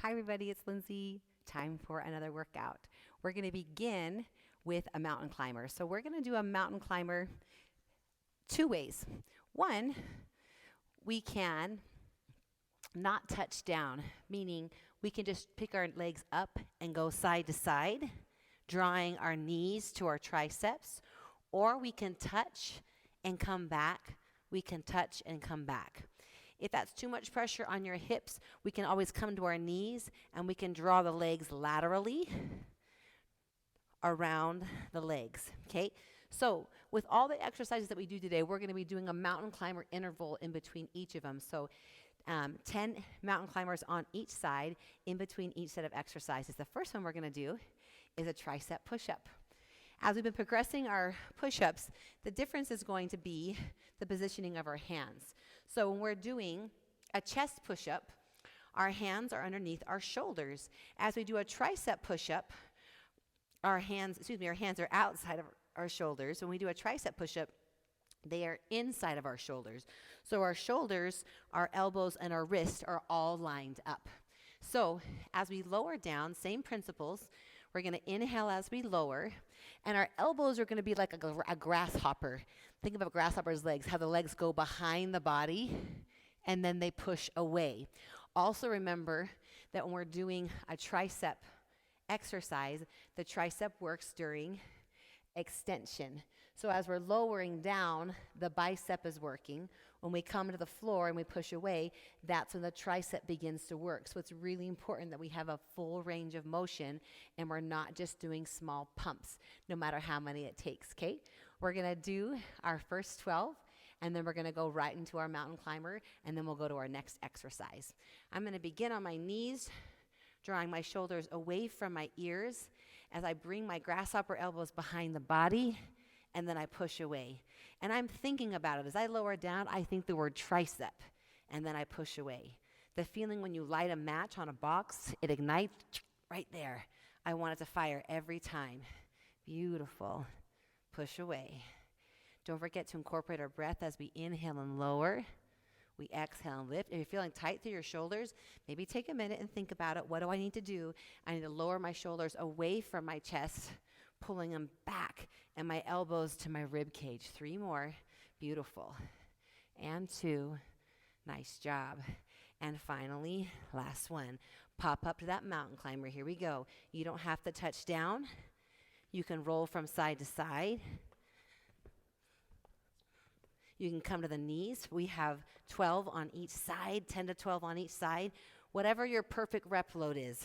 Hi everybody, it's Lindsay. Time for another workout. We're going to begin with a mountain climber. So we're going to do a mountain climber two ways. One, we can not touch down, meaning we can just pick our legs up and go side to side, drawing our knees to our triceps, or we can touch and come back. We can touch and come back. If that's too much pressure on your hips, we can always come to our knees and we can draw the legs laterally around the legs, okay? So with all the exercises that we do today, we're going to be doing a mountain climber interval in between each of them. So 10 mountain climbers on each side in between each set of exercises. The first one we're going to do is a tricep push-up. As we've been progressing our push-ups, the difference is going to be the positioning of our hands. So when we're doing a chest push-up, our hands are underneath our shoulders. As we do a tricep push-up, our hands are outside of our shoulders. When we do a tricep push-up, they are inside of our shoulders. So our shoulders, our elbows, and our wrists are all lined up. So as we lower down, same principles. We're going to inhale as we lower, and our elbows are going to be like a grasshopper. Think of a grasshopper's legs, how the legs go behind the body, and then they push away. Also remember that when we're doing a tricep exercise, the tricep works during extension. So as we're lowering down, the bicep is working. When we come to the floor and we push away, that's when the tricep begins to work. So it's really important that we have a full range of motion and we're not just doing small pumps, no matter how many it takes, okay? We're going to do our first 12, and then we're going to go right into our mountain climber, and then we'll go to our next exercise. I'm going to begin on my knees, drawing my shoulders away from my ears as I bring my grasshopper elbows behind the body, and then I push away. And I'm thinking about it. As I lower down, I think the word tricep, and then I push away. The feeling when you light a match on a box, it ignites right there. I want it to fire every time. Beautiful. Push away. Don't forget to incorporate our breath as we inhale and lower. We exhale and lift. If you're feeling tight through your shoulders, maybe take a minute and think about it. What do I need to do? I need to lower my shoulders away from my chest, pulling them back, and my elbows to my rib cage. 3 more. Beautiful. And 2. Nice job. And finally, last one. Pop up to that mountain climber. Here we go. You don't have to touch down. You can roll from side to side. You can come to the knees. We have 12 on each side, 10 to 12 on each side. Whatever your perfect rep load is,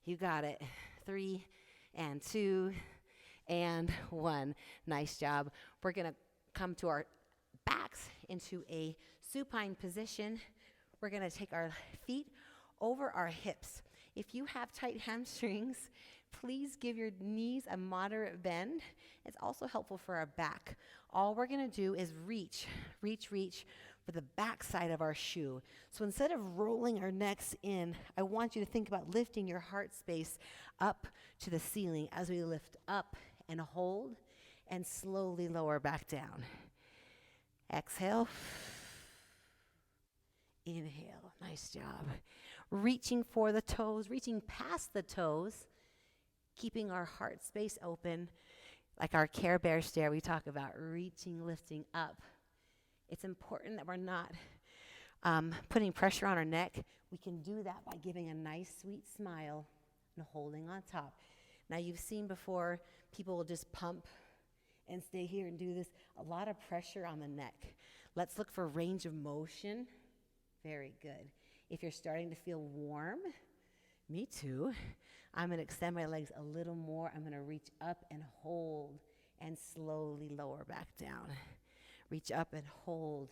you got it. 3 and 2 and 1. Nice job. We're going to come to our backs into a supine position. We're going to take our feet over our hips. If you have tight hamstrings, please give your knees a moderate bend. It's also helpful for our back. All we're going to do is reach for the back side of our shoe. So instead of rolling our necks in, I want you to think about lifting your heart space up to the ceiling as we lift up and hold and slowly lower back down. Exhale. Inhale. Nice job. Reaching for the toes, reaching past the toes, keeping our heart space open, like our Care Bear stare we talk about, reaching, lifting up. It's important that we're not putting pressure on our neck. We can do that by giving a nice, sweet smile and holding on top. Now, you've seen before, people will just pump and stay here and do this. A lot of pressure on the neck. Let's look for range of motion. Very good. If you're starting to feel warm, me too. I'm going to extend my legs a little more. I'm going to reach up and hold and slowly lower back down. Reach up and hold.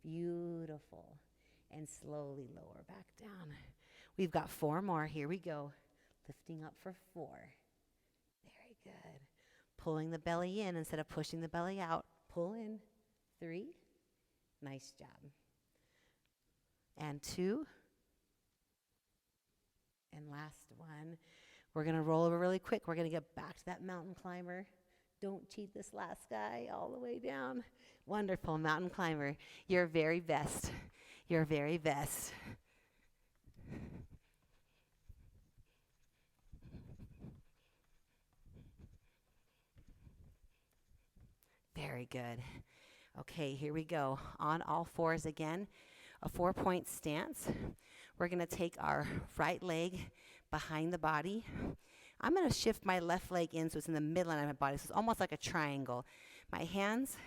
Beautiful. And slowly lower back down. We've got 4 more. Here we go. Lifting up for 4. Very good. Pulling the belly in instead of pushing the belly out. Pull in. 3. Nice job. And 2. And last one. We're going to roll over really quick. We're going to get back to that mountain climber. Don't cheat this last guy all the way down. Wonderful, mountain climber. Your very best. Your very best. Very good. Okay, here we go. On all fours again, a 4-point stance. We're going to take our right leg behind the body. I'm going to shift my left leg in so it's in the midline of my body. So it's almost like a triangle. My hands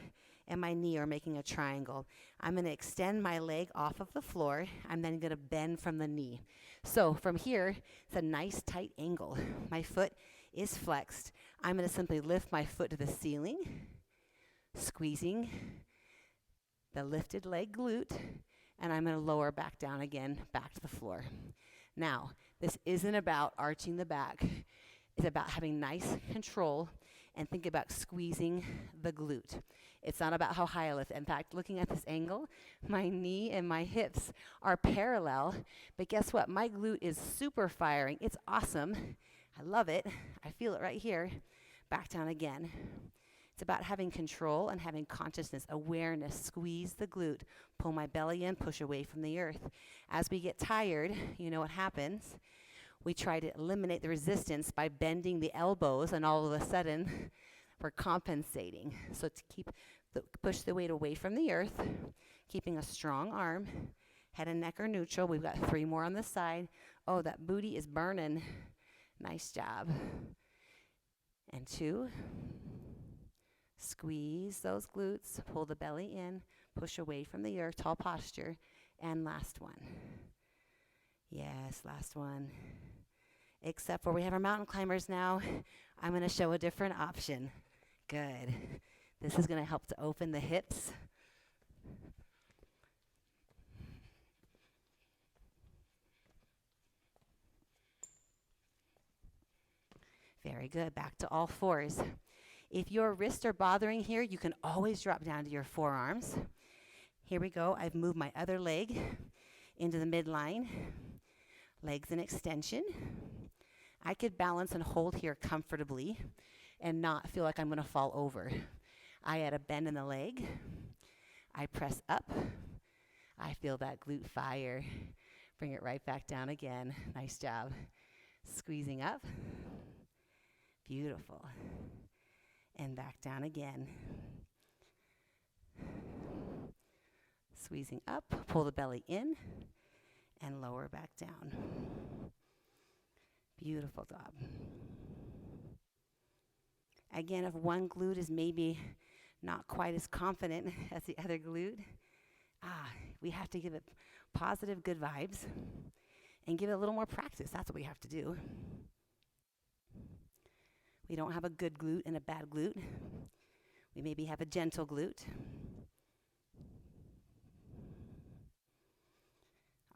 and my knee are making a triangle. I'm going to extend my leg off of the floor. I'm then going to bend from the knee. So from here, it's a nice tight angle. My foot is flexed. I'm going to simply lift my foot to the ceiling, squeezing the lifted leg glute, and I'm going to lower back down again, back to the floor. Now, this isn't about arching the back. It's about having nice control and think about squeezing the glute. It's not about how high I lift. In fact, looking at this angle, my knee and my hips are parallel, but guess what? My glute is super firing. It's awesome. I love it. I feel it right here. Back down again. It's about having control and having consciousness, awareness. Squeeze the glute. Pull my belly in, push away from the earth. As we get tired, you know what happens? We try to eliminate the resistance by bending the elbows, and all of a sudden, we're compensating. So to push the weight away from the earth, keeping a strong arm, head and neck are neutral. We've got 3 more on the side. Oh, that booty is burning. Nice job. And 2. Squeeze those glutes, pull the belly in, push away from the earth, tall posture. And last one. Yes, last one. Except for we have our mountain climbers now. I'm going to show a different option. Good. This is going to help to open the hips. Very good. Back to all fours. If your wrists are bothering here, you can always drop down to your forearms. Here we go. I've moved my other leg into the midline. Legs in extension. I could balance and hold here comfortably and not feel like I'm going to fall over. I add a bend in the leg. I press up. I feel that glute fire. Bring it right back down again. Nice job. Squeezing up. Beautiful. And back down again. Squeezing up, pull the belly in, and lower back down. Beautiful job. Again, if one glute is maybe not quite as confident as the other glute, we have to give it positive, good vibes and give it a little more practice. That's what we have to do. We don't have a good glute and a bad glute. We maybe have a gentle glute.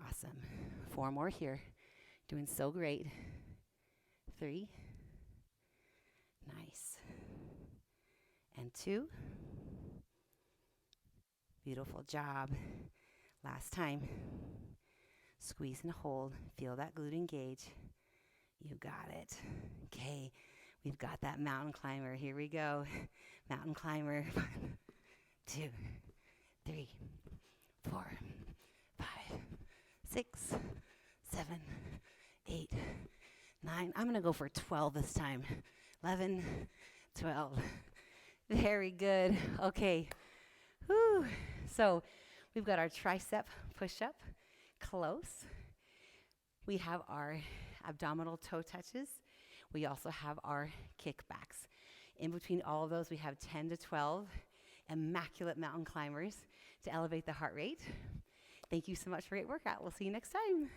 Awesome. 4 more here. Doing so great. 3. Nice. And 2. Beautiful job. Last time. Squeeze and hold. Feel that glute engage. You got it. Okay. We've got that mountain climber. Here we go. Mountain climber. 1, 2, 3, 4, 5, 6, 7, 8, 9. I'm going to go for 12 this time. 11, 12. Very good. Okay. Whew. So we've got our tricep push-up close. We have our abdominal toe touches. We also have our kickbacks. In between all of those, we have 10 to 12 immaculate mountain climbers to elevate the heart rate. Thank you so much for a great workout. We'll see you next time.